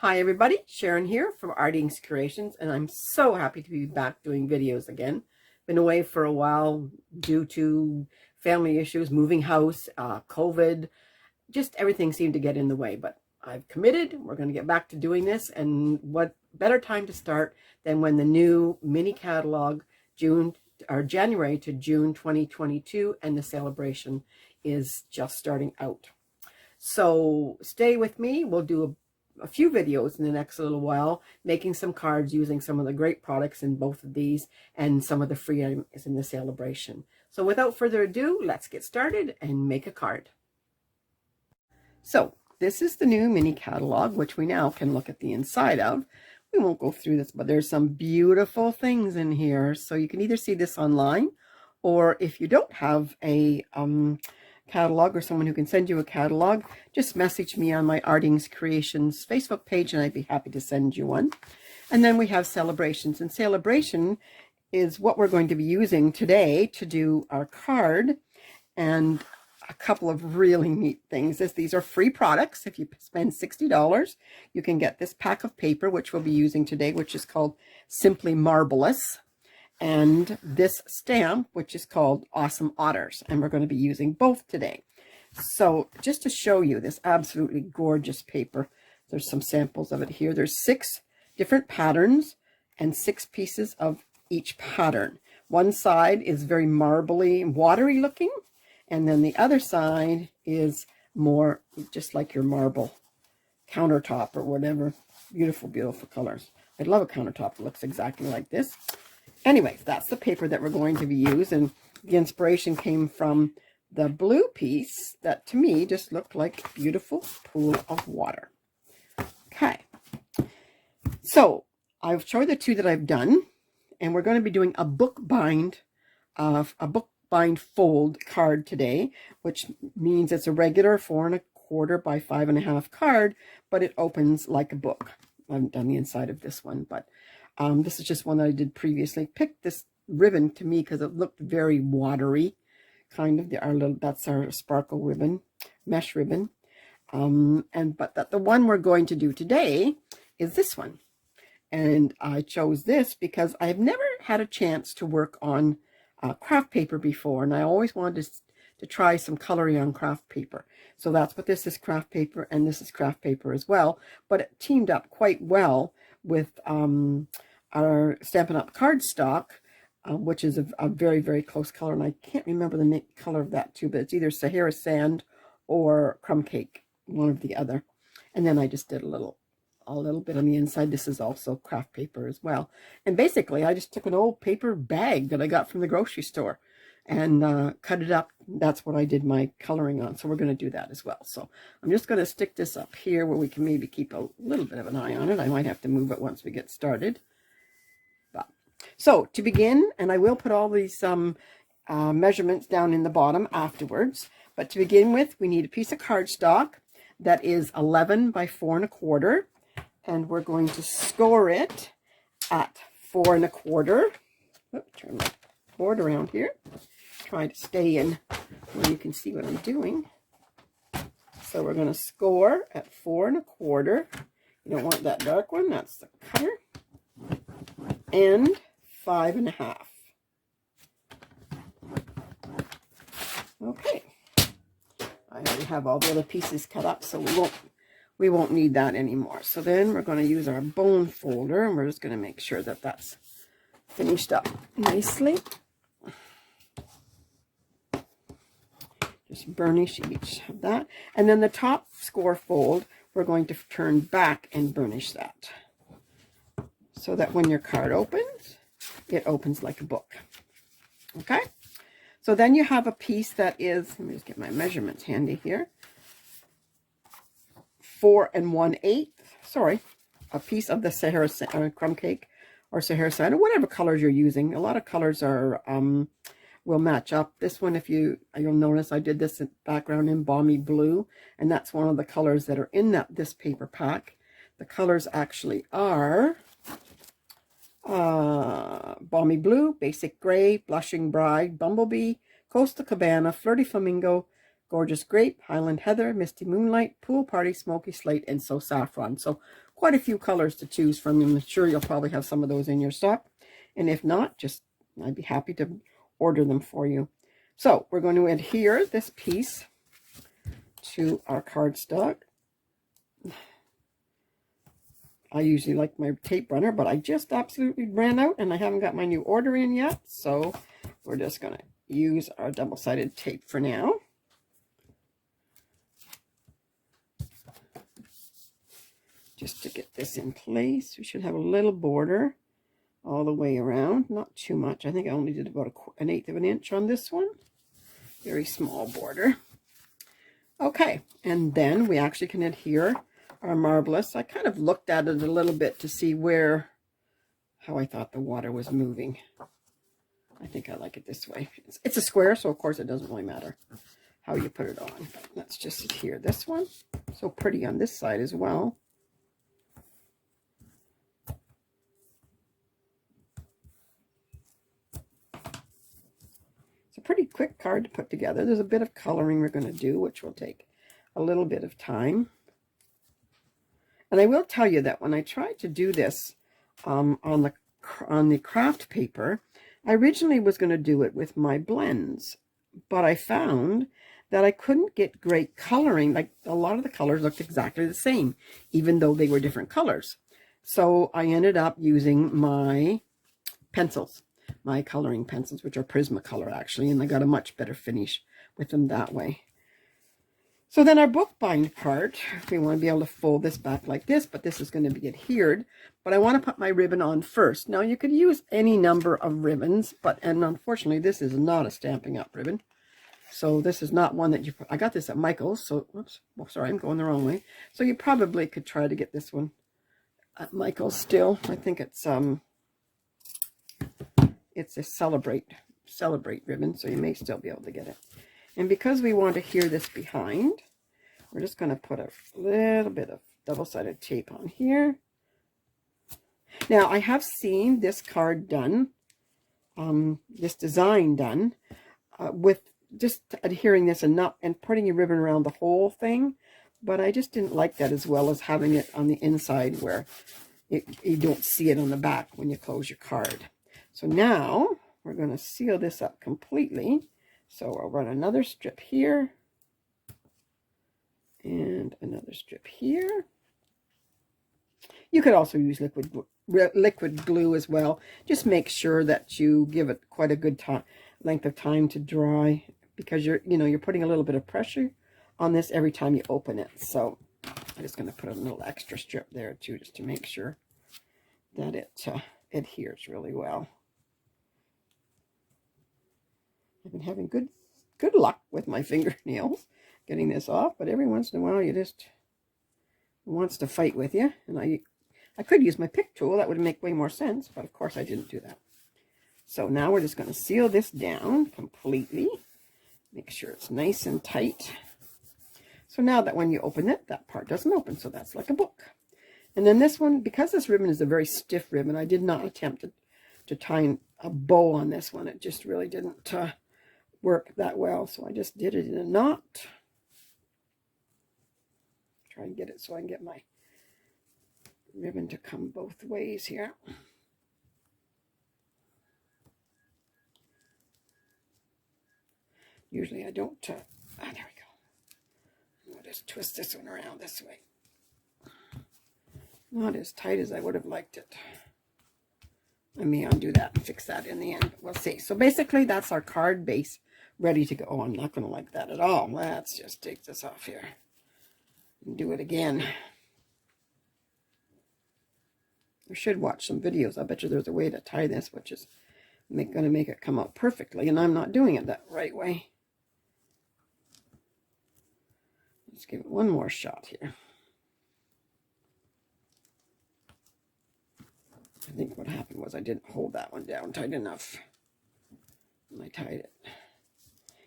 Hi everybody, Sharon here from Artings Creations, and I'm so happy to be back doing videos again. Been away for a while due to family issues, moving house, COVID, just everything seemed to get in the way, but I've committed. We're going to get back to doing this, and what better time to start than when the new mini catalog January to June 2022 and the celebration is just starting out. So stay with me. We'll do a few videos in the next little while, making some cards using some of the great products in both of these and some of the free items in the celebration. So without further ado, let's get started and make a card. So this is the new mini catalog, which we now can look at the inside of. We won't go through this, but there's some beautiful things in here. So you can either see this online, or if you don't have a catalog or someone who can send you a catalog, just message me on my Artings Creations Facebook page and I'd be happy to send you one. And then we have celebrations, and celebration is what we're going to be using today to do our card, and a couple of really neat things. These are free products. If you spend $60, you can get this pack of paper, which we'll be using today, which is called Simply Marbleous, and this stamp, which is called Awesome Otters, and we're going to be using both today. So just to show you this absolutely gorgeous paper, there's some samples of it here. There's 6 different patterns and 6 pieces of each pattern. One side is very marbly, watery looking, and then the other side is more just like your marble countertop or whatever. Beautiful, beautiful colors. I'd love a countertop that looks exactly like this. Anyways, that's the paper that we're going to be using, and the inspiration came from the blue piece that to me just looked like a beautiful pool of water. Okay, so I've showed the 2 that I've done, and we're going to be doing a bookbind fold card today, which means it's a regular 4 1/4 by 5 1/2 card, but it opens like a book. I haven't done the inside of this one, but this is just one that I did previously. Picked this ribbon to me because it looked very watery, kind of. That's our sparkle ribbon, mesh ribbon. But the one we're going to do today is this one. And I chose this because I've never had a chance to work on craft paper before, and I always wanted to try some coloring on craft paper. So that's what this is, craft paper, and this is craft paper as well. But it teamed up quite well with our Stampin' Up! Cardstock, which is a very, very close color, and I can't remember the color of that too, but it's either Sahara Sand or Crumb Cake, one or the other. And then I just did a little bit on the inside. This is also craft paper as well. And basically, I just took an old paper bag that I got from the grocery store and cut it up. That's what I did my coloring on. So we're going to do that as well. So I'm just going to stick this up here where we can maybe keep a little bit of an eye on it. I might have to move it once we get started. So to begin, and I will put all these measurements down in the bottom afterwards, but to begin with, we need a piece of cardstock that is 11 by 4 1/4, and we're going to score it at 4 1/4. Turn my board around here. Try to stay in where you can see what I'm doing. So we're going to score at 4 1/4. You don't want that dark one, that's the cutter. And 5 1/2. Okay, I already have all the other pieces cut up, so we won't need that anymore. So then we're going to use our bone folder, and we're just going to make sure that that's finished up nicely. Just burnish each of that, and then the top score fold we're going to turn back and burnish that, so that when your card opens, it opens like a book. Okay, so then you have a piece that is, let me just get my measurements handy here, 4 1/8, sorry, a piece of the Sahara Crumb Cake or Sahara Sand, or whatever colors you're using. A lot of colors are will match up. This one, if you'll notice, I did this background in Balmy blue, and that's one of the colors that are in this paper pack. The colors actually are Balmy blue, basic gray, blushing bride, bumblebee, coastal cabana, flirty flamingo, gorgeous grape, highland heather, misty moonlight, pool party, smoky slate, and so saffron. So quite a few colors to choose from. I'm sure you'll probably have some of those in your stock. And if not, just I'd be happy to order them for you. So we're going to adhere this piece to our cardstock. I usually like my tape runner, but I just absolutely ran out and I haven't got my new order in yet. So we're just going to use our double-sided tape for now. Just to get this in place. We should have a little border all the way around. Not too much. I think I only did about an eighth of an inch on this one. Very small border. Okay, and then we actually can adhere our Marblous. I kind of looked at it a little bit to see how I thought the water was moving. I think I like it this way. It's a square, so of course it doesn't really matter how you put it on. But let's just adhere this one. So pretty on this side as well. It's a pretty quick card to put together. There's a bit of coloring we're going to do, which will take a little bit of time. And I will tell you that when I tried to do this on the Kraft paper, I originally was going to do it with my blends, but I found that I couldn't get great coloring. Like a lot of the colors looked exactly the same, even though they were different colors. So I ended up using my pencils, my coloring pencils, which are Prismacolor actually, and I got a much better finish with them that way. So then our bookbind part, we want to be able to fold this back like this, but this is going to be adhered. But I want to put my ribbon on first. Now you could use any number of ribbons, and unfortunately this is not a Stampin' Up! Ribbon. So this is not one that you, I got this at Michael's, so, oops, well, sorry, I'm going the wrong way. So you probably could try to get this one at Michael's still. I think it's a celebrate ribbon, so you may still be able to get it. And because we want to adhere this behind, we're just going to put a little bit of double-sided tape on here. Now, I have seen this card done, this design done, with just adhering this and putting your ribbon around the whole thing, but I just didn't like that as well as having it on the inside where you don't see it on the back when you close your card. So now we're going to seal this up completely. So I'll run another strip here and another strip here. You could also use liquid glue as well. Just make sure that you give it quite a good length of time to dry, because you're putting a little bit of pressure on this every time you open it. So I'm just going to put a little extra strip there too, just to make sure that it adheres really well. I've been having good luck with my fingernails getting this off, but every once in a while it wants to fight with you. And I could use my pick tool. That would make way more sense, but of course I didn't do that. So now we're just going to seal this down completely. Make sure it's nice and tight. So now that when you open it, that part doesn't open, so that's like a book. And then this one, because this ribbon is a very stiff ribbon, I did not attempt to tie a bow on this one. It just really didn't work that well, so I just did it in a knot. Try and get it so I can get my ribbon to come both ways here. Usually I don't, there we go. I'll just twist this one around this way. Not as tight as I would have liked it. I may undo that and fix that in the end, but we'll see. So basically that's our card base ready to go. Oh, I'm not going to like that at all. Let's just take this off here and do it again. You should watch some videos. I bet you there's a way to tie this, which is going to make it come out perfectly, and I'm not doing it that right way. Let's give it one more shot here. I think what happened was I didn't hold that one down tight enough. And I tied it.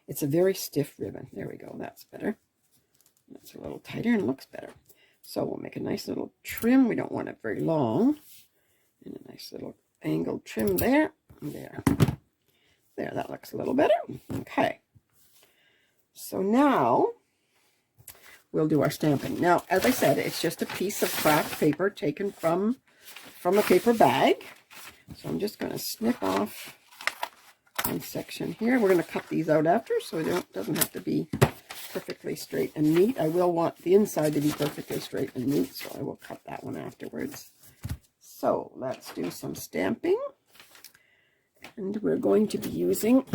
It's a very stiff ribbon. There we go. That's better. That's a little tighter and looks better. So we'll make a nice little trim. We don't want it very long. And a nice little angled trim there. There. There, that looks a little better. Okay. So now we'll do our stamping. Now, as I said, it's just a piece of craft paper taken from a paper bag. So I'm just going to snip off one section here. We're going to cut these out after, so it doesn't have to be perfectly straight and neat. I will want the inside to be perfectly straight and neat, so I will cut that one afterwards. So let's do some stamping. And we're going to be using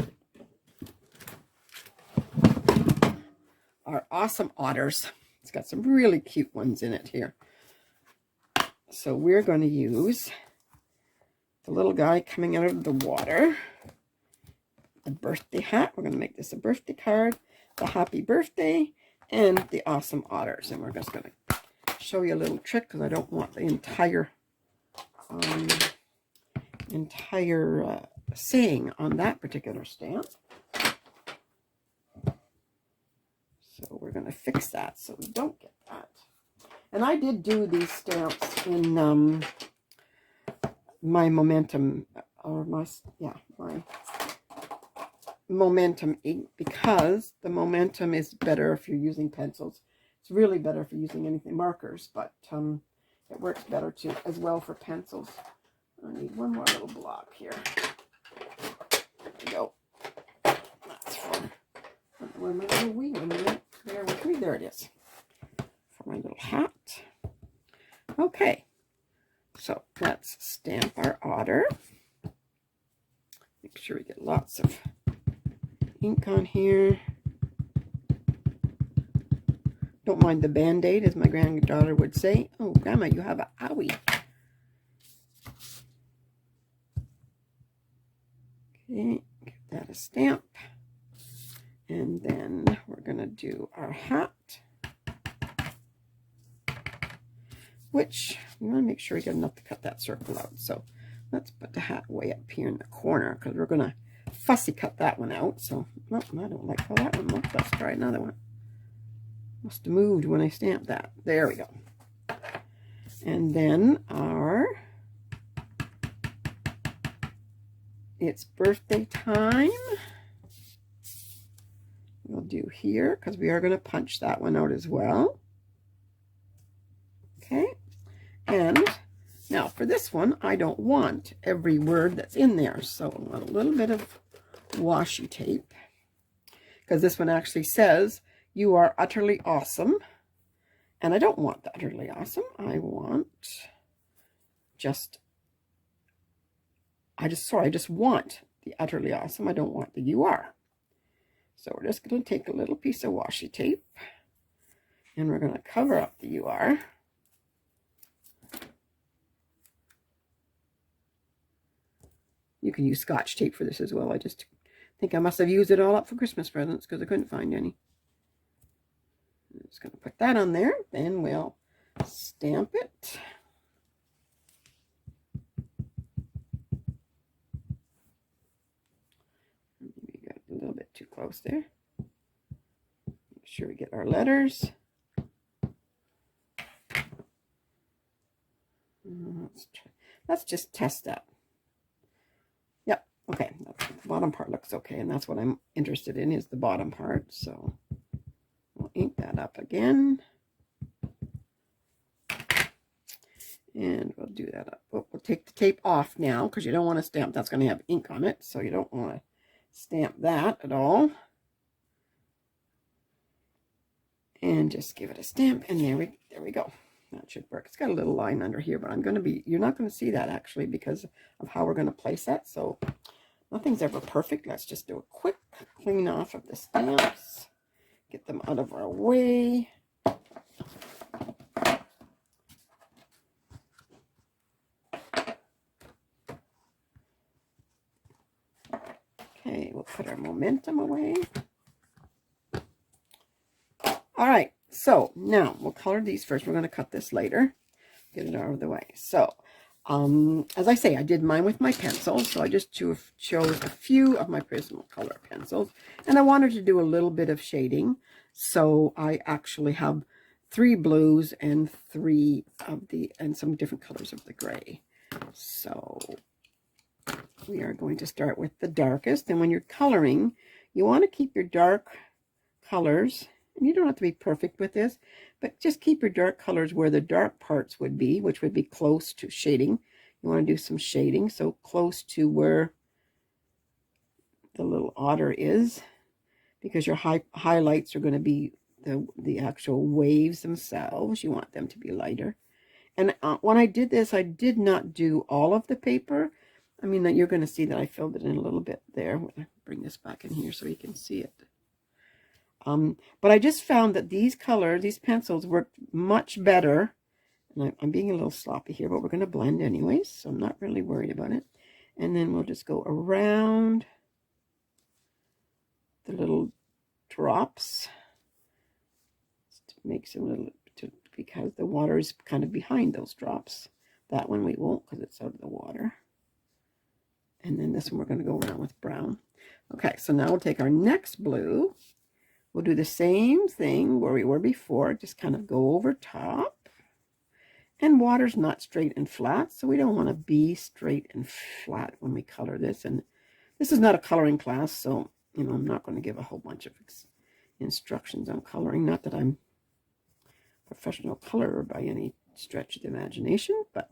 our awesome Otters. It's got some really cute ones in it here. So we're going to use the little guy coming out of the water, the birthday hat. We're going to make this a birthday card, the happy birthday, and the awesome Otters. And we're just going to show you a little trick because I don't want the entire saying on that particular stamp. So we're going to fix that so we don't get that. And I did do these stamps in my Momentum, or my Momentum ink, because the Momentum is better if you're using pencils. It's really better if you're using anything markers, but it works better too as well for pencils. I need one more little block here. There we go. That's for where my little wee one went. Bear with me. There it is. For my little hat. Okay. So let's stamp our Otter. Make sure we get lots of ink on here. Don't mind the band-aid, as my granddaughter would say. Oh, Grandma, you have a owie. Okay, give that a stamp. And then we're going to do our hat, which we want to make sure we get enough to cut that circle out. So let's put the hat way up here in the corner because we're going to fussy cut that one out. So, oh, I don't like how that one looks. Let's try another one. Must have moved when I stamped that. There we go. And then our It's Birthday Time. We'll do here because we are going to punch that one out as well. Okay. And now for this one, I don't want every word that's in there. So I want a little bit of washi tape because this one actually says, "You are utterly awesome." And I don't want the utterly awesome. I want I just want the utterly awesome. I don't want the "you are." So we're just going to take a little piece of washi tape and we're going to cover up the "you are." You can use Scotch tape for this as well. I just think I must have used it all up for Christmas presents because I couldn't find any. I'm just going to put that on there. Then we'll stamp it. Maybe got a little bit too close there. Make sure we get our letters. Let's just test that. Yep, okay. The bottom part looks okay, and that's what I'm interested in, is the bottom part. So we'll ink that up again. And we'll do that up. We'll take the tape off now because you don't want to stamp. That's going to have ink on it, so you don't want to stamp that at all. And just give it a stamp, and there we go. That should work. It's got a little line under here, but you're not going to see that actually because of how we're going to place that. So nothing's ever perfect. Let's just do a quick clean off of the stamps. Get them out of our way. Okay, we'll put our Momentum away. All right, so now we'll color these first. We're going to cut this later. Get it out of the way. So, as I say, I did mine with my pencils. So I just chose a few of my Prismacolor pencils. And I wanted to do a little bit of shading. So I actually have 3 blues and 3 of and some different colors of the gray. So we are going to start with the darkest. And when you're coloring, you want to keep your dark colors And you don't have to be perfect with this, but just keep your dark colors where the dark parts would be, which would be close to shading. You want to do some shading, so close to where the little otter is, because your highlights are going to be the actual waves themselves. You want them to be lighter. And when I did this, I did not do all of the paper. I mean, you're going to see that I filled it in a little bit there. I'm going to bring this back in here so you can see it. But I just found that these colors, these pencils, worked much better. And I'm being a little sloppy here, but we're going to blend anyways, so I'm not really worried about it. And then we'll just go around the little drops to make some little, because the water is kind of behind those drops. That one we won't because it's out of the water. And then this one we're going to go around with brown. Okay, so now we'll take our next blue. We'll do the same thing where we were before, just kind of go over top. And water's not straight and flat, so we don't want to be straight and flat when we color this. And this is not a coloring class, so, you know, I'm not going to give a whole bunch of instructions on coloring. Not that I'm a professional colorer by any stretch of the imagination, but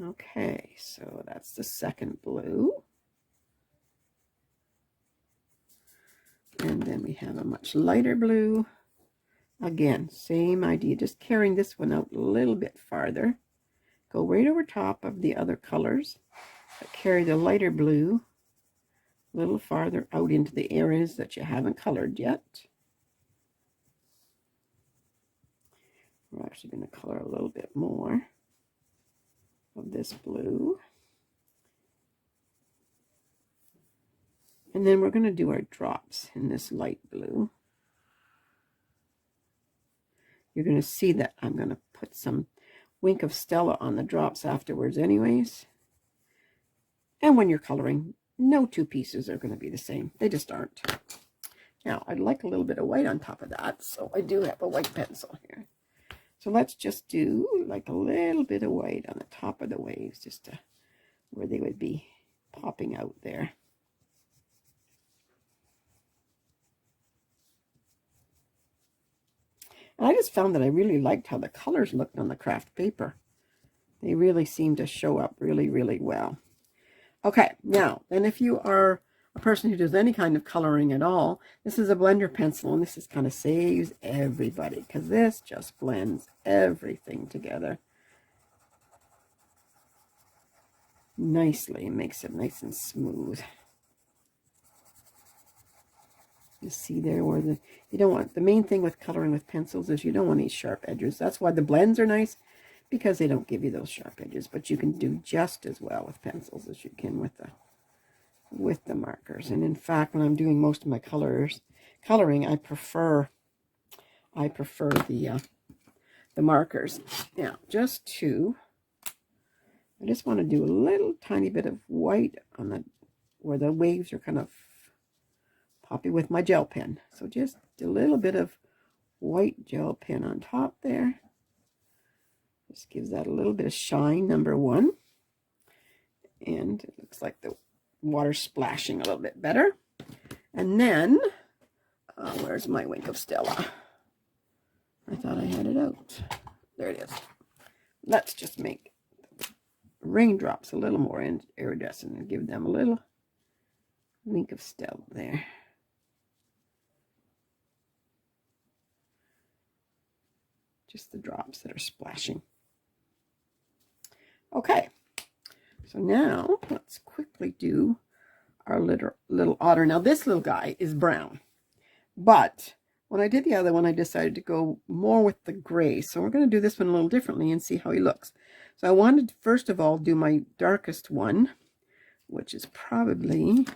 okay, so that's the second blue. And then we have a much lighter blue. Again, same idea, just carrying this one out a little bit farther. Go right over top of the other colors, but carry the lighter blue a little farther out into the areas that you haven't colored yet. We're actually going to color a little bit more of this blue. And then we're going to do our drops in this light blue. You're going to see that I'm going to put some Wink of Stella on the drops afterwards anyways. And when you're coloring, no two pieces are going to be the same. They just aren't. Now, I'd like a little bit of white on top of that, so I do have a white pencil here. So let's just do like a little bit of white on the top of the waves, just to where they would be popping out there. And I just found that I really liked how the colors looked on the Kraft paper. They really seem to show up really, really well. Okay, now, then if you are a person who does any kind of coloring at all, this is a blender pencil, and this is kind of saves everybody, because this just blends everything together nicely and makes it nice and smooth. You see there where you don't want, the main thing with coloring with pencils is you don't want any sharp edges. That's why the blends are nice, because they don't give you those sharp edges. But you can do just as well with pencils as you can with the markers. And in fact, when I'm doing most of my coloring, I prefer the markers. Now, I just want to do a little tiny bit of white on where the waves are kind of poppy with my gel pen. So just a little bit of white gel pen on top there. Just gives that a little bit of shine, number one. And it looks like the water's splashing a little bit better. And then, where's my Wink of Stella? I thought I had it out. There it is. Let's just make raindrops a little more iridescent and give them a little Wink of Stella there. Just the drops that are splashing. Okay, so now let's quickly do our little otter. Now this little guy is brown, but when I did the other one, I decided to go more with the gray. So we're going to do this one a little differently and see how he looks. So I wanted to first of all do my darkest one, which is probably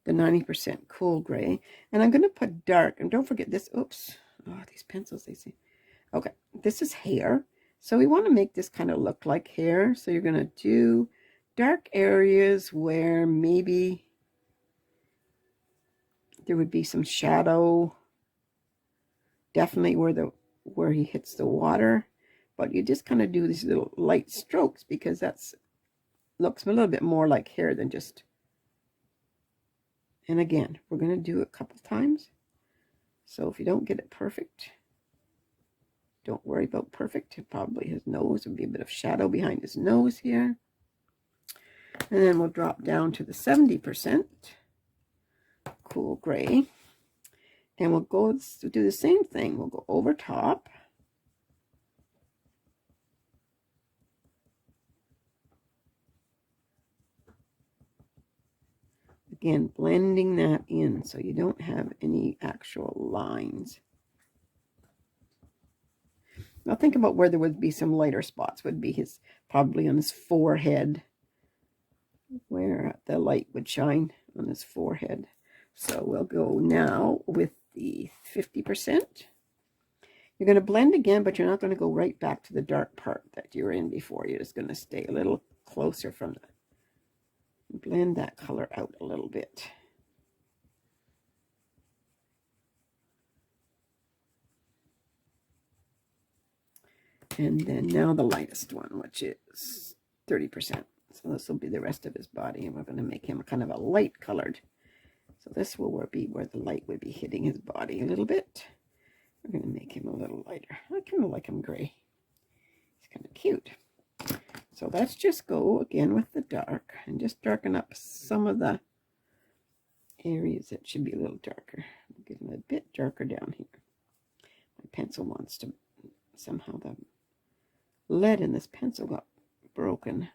the 90% cool gray. And I'm going to put dark, and don't forget this, oops, oh, these pencils, they see. Okay, this is hair. So we want to make this kind of look like hair. So you're going to do dark areas where maybe there would be some shadow. Definitely where he hits the water. But you just kind of do these little light strokes, because that's looks a little bit more like hair than just. And again, we're going to do it a couple times. So if you don't get it perfect, don't worry about perfect. Probably his nose would be a bit of shadow behind his nose here. And then we'll drop down to the 70% cool gray. And we'll go do the same thing. We'll go over top. Again, blending that in so you don't have any actual lines. Now think about where there would be some lighter spots. Would be probably on his forehead, where the light would shine on his forehead. So we'll go now with the 50%. You're going to blend again, but you're not going to go right back to the dark part that you were in before. You're just going to stay a little closer from the, blend that color out a little bit. And then now the lightest one, which is 30%. So this will be the rest of his body, and we're going to make him kind of a light colored. So this will be where the light would be hitting his body a little bit. We're going to make him a little lighter. I kind of like him gray. He's kind of cute. So let's just go again with the dark and just darken up some of the areas that should be a little darker. Get him a bit darker down here. My pencil wants to, somehow the lead in this pencil got broken.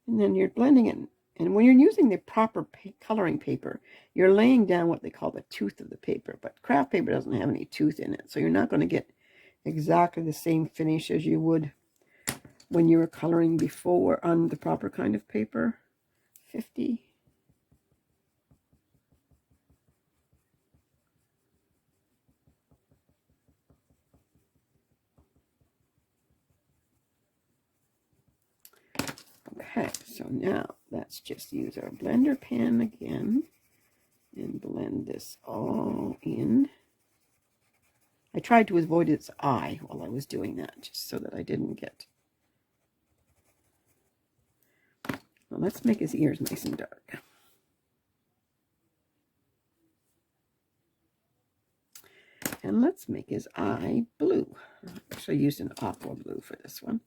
And then you're blending it. And when you're using the proper coloring paper, you're laying down what they call the tooth of the paper. But craft paper doesn't have any tooth in it. So you're not going to get exactly the same finish as you would when you were coloring before on the proper kind of paper. 50. Okay, so now let's just use our blender pen again and blend this all in. I tried to avoid its eye while I was doing that, just so that I didn't get... Well, let's make his ears nice and dark. And let's make his eye blue. I actually used an aqua blue for this one.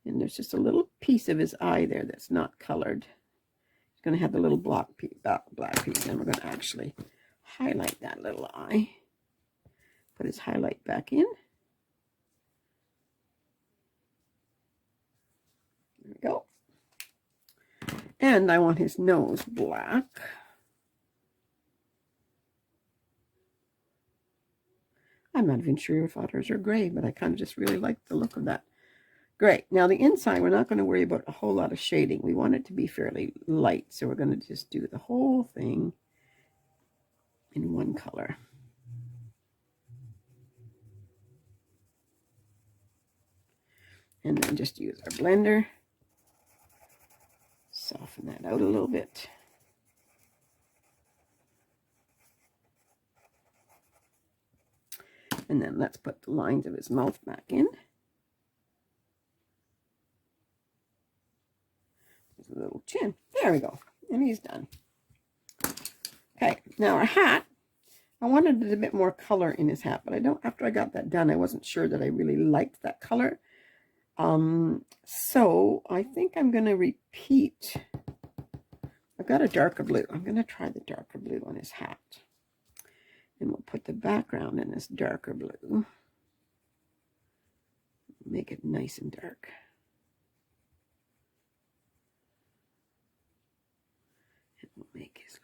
And there's just a little piece of his eye there that's not colored. It's going to have the little black piece, and we're going to actually highlight that little eye. Put his highlight back in. There we go. And I want his nose black. I'm not even sure if otters are gray, but I kind of just really like the look of that. Great. Now the inside, we're not going to worry about a whole lot of shading. We want it to be fairly light, so we're going to just do the whole thing in one color. And then just use our blender. Soften that out a little bit. And then let's put the lines of his mouth back in. A little chin. There we go. And he's done. Okay, now our hat. I wanted a bit more color in his hat, but after I got that done, I wasn't sure that I really liked that color. So I think I'm going to repeat. I've got a darker blue. I'm going to try the darker blue on his hat. And we'll put the background in this darker blue. Make it nice and dark. We'll make his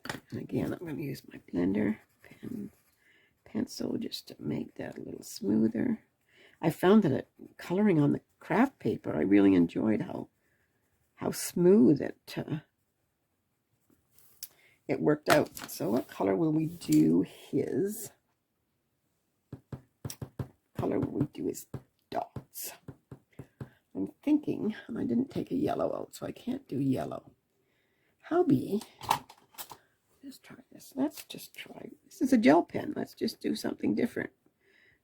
little, and again I'm going to use my blender pencil just to make that a little smoother. I found that coloring on the craft paper, I really enjoyed how smooth it worked out. So what color will we do his? Color will we do his dots? I'm thinking, and I didn't take a yellow out, so I can't do yellow. Howbie, let's try this. Let's just try, this is a gel pen. Let's just do something different.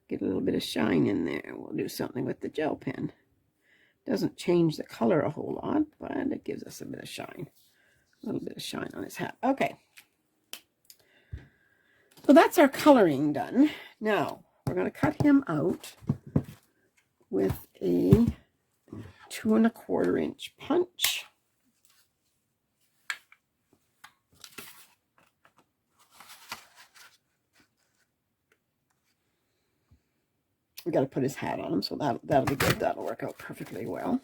Get a little bit of shine in there. We'll do something with the gel pen. Doesn't change the color a whole lot, but it gives us a bit of shine. A little bit of shine on his hat. Okay. So that's our coloring done. Now, we're going to cut him out with a 2 1/4 inch punch. We got to put his hat on him, so that'll be good. That'll work out perfectly well.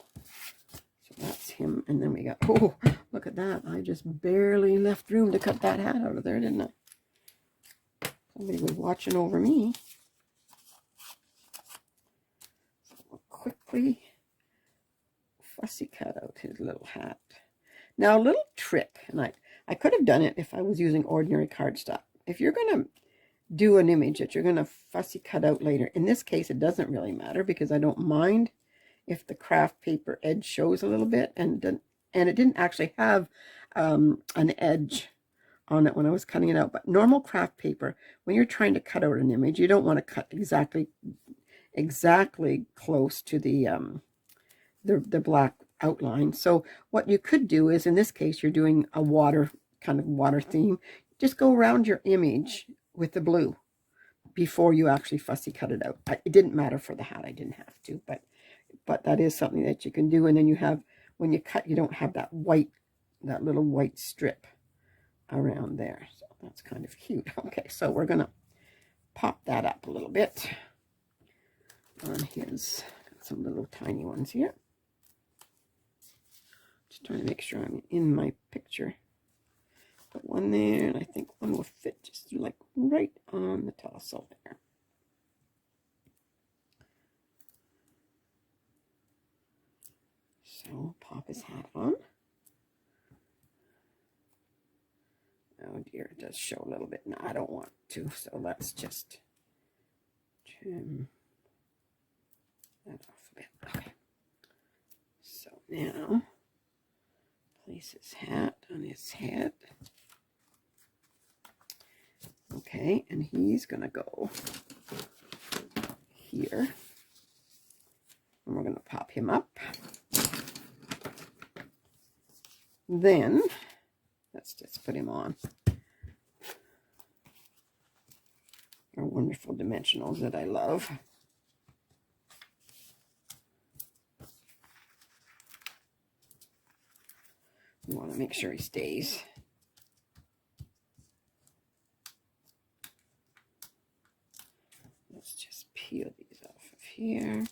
So that's him, and then we got, oh, look at that. I just barely left room to cut that hat out of there, didn't I? Somebody was watching over me. So we'll quickly fussy cut out his little hat. Now, a little trick, and I could have done it if I was using ordinary cardstock. If you're going to do an image that you're going to fussy cut out later, in this case it doesn't really matter because I don't mind if the craft paper edge shows a little bit, and it didn't actually have an edge on it when I was cutting it out. But normal craft paper, when you're trying to cut out an image, you don't want to cut exactly close to the black outline. So what you could do is, in this case, you're doing a water theme. Just go around your image with the blue before you actually fussy cut it out. It didn't matter for the hat. I didn't have to, but that is something that you can do. And then you have, when you cut, you don't have that little white strip around there. So that's kind of cute. Okay, so we're going to pop that up a little bit on his, got some little tiny ones here. Just trying to make sure I'm in my picture. Put one there, and I think one will fit just like right on the tassel there. So pop his hat on. Oh dear, it does show a little bit. No, I don't want to, so let's just trim that off a bit. Okay. So now, place his hat on his head. Okay, and he's going to go here. And we're going to pop him up. Then, let's just put him on our wonderful dimensionals that I love. We want to make sure he stays. Let's just peel these off of here.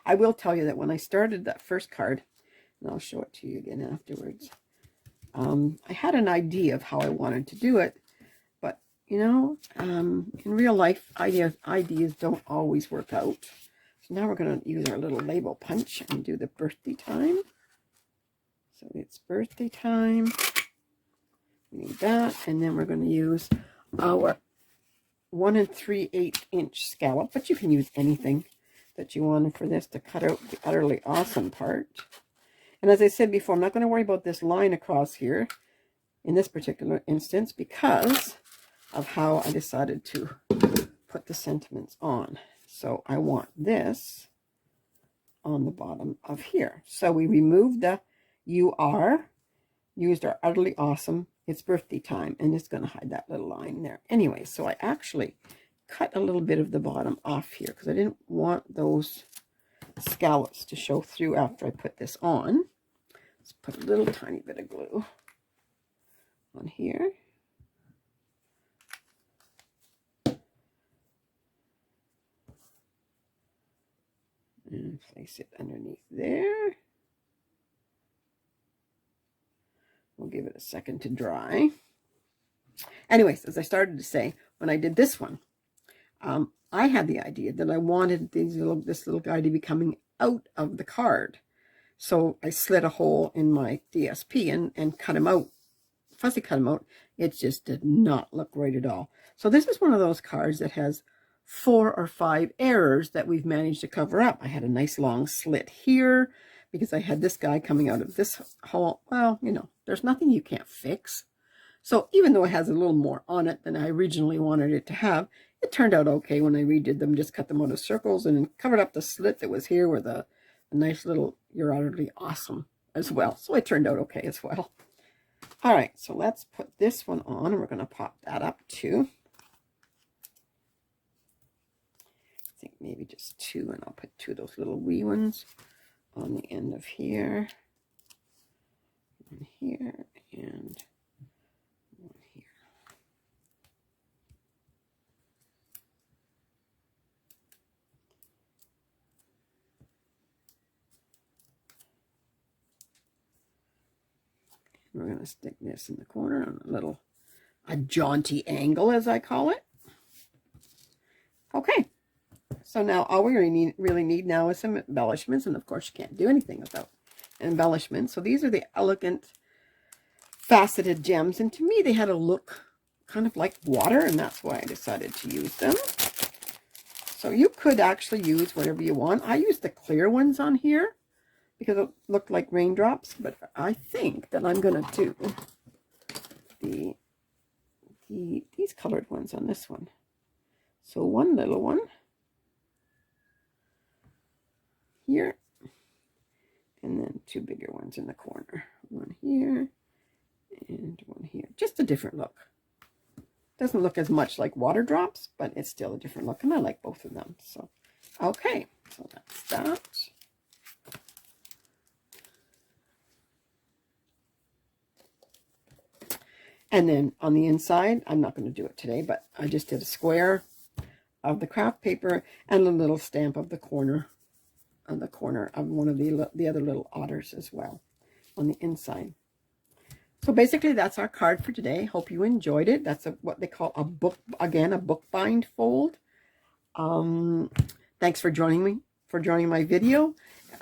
I will tell you that when I started that first card, and I'll show it to you again afterwards, I had an idea of how I wanted to do it, but you know, in real life, ideas don't always work out. So now we're going to use our little label punch and do the birthday time. So it's birthday time. We need that, and then we're going to use our 1 3/8 inch scallop, but you can use anything that you wanted for this to cut out the utterly awesome part. And as I said before, I'm not going to worry about this line across here in this particular instance because of how I decided to put the sentiments on. So I want this on the bottom of here. So we removed the UR, used our utterly awesome, it's birthday time, and it's going to hide that little line there. Anyway, so I actually cut a little bit of the bottom off here because I didn't want those scallops to show through after I put this on. Let's put a little tiny bit of glue on here. And place it underneath there. We'll give it a second to dry. Anyways, as I started to say, when I did this one, I had the idea that I wanted this little guy to be coming out of the card. So I slit a hole in my DSP and cut him out, fussy cut him out. It just did not look right at all. So this is one of those cards that has 4 or 5 errors that we've managed to cover up. I had a nice long slit here because I had this guy coming out of this hole. Well, you know, there's nothing you can't fix. So even though it has a little more on it than I originally wanted it to have, It turned out okay when I redid them. Just cut them out of circles and then covered up the slit that was here with a nice little "You're Utterly Awesome" as well. So it turned out okay as well. All right, so let's put this one on, and we're going to pop that up too. I think maybe just two, and I'll put two of those little wee ones on the end of here, and here, and one here. We're going to stick this in the corner on a jaunty angle, as I call it. Okay, so now all we really need now is some embellishments, and of course you can't do anything without embellishments. So these are the Elegant faceted gems, and to me they had a look kind of like water, and that's why I decided to use them. So you could actually use whatever you want. I used the clear ones on here because it looked like raindrops, but I think that I'm going to do these colored ones on this one. So one little one here, and then two bigger ones in the corner. One here and one here. Just a different look. Doesn't look as much like water drops, but it's still a different look, and I like both of them. So, okay, so that's that. And then on the inside, I'm not going to do it today, but I just did a square of the craft paper and a little stamp of the corner, on the corner of one of the other little otters as well on the inside. So basically that's our card for today. Hope you enjoyed it. That's what they call a book, again, a bookbind fold. Thanks for joining my video.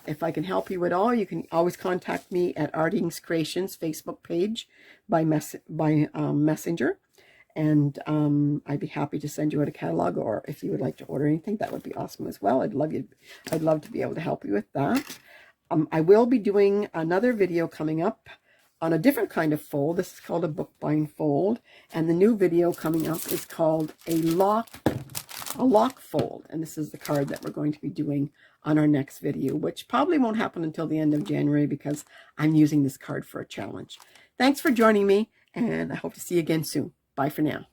If I can help you at all, you can always contact me at Arting's Creations Facebook page by Messenger, and I'd be happy to send you out a catalog, or if you would like to order anything, that would be awesome as well. I'd love to be able to help you with that. I will be doing another video coming up on a different kind of fold. This is called a bookbind fold, and the new video coming up is called a lock fold, and this is the card that we're going to be doing on our next video, which probably won't happen until the end of January because I'm using this card for a challenge. Thanks for joining me, and I hope to see you again soon. Bye for now.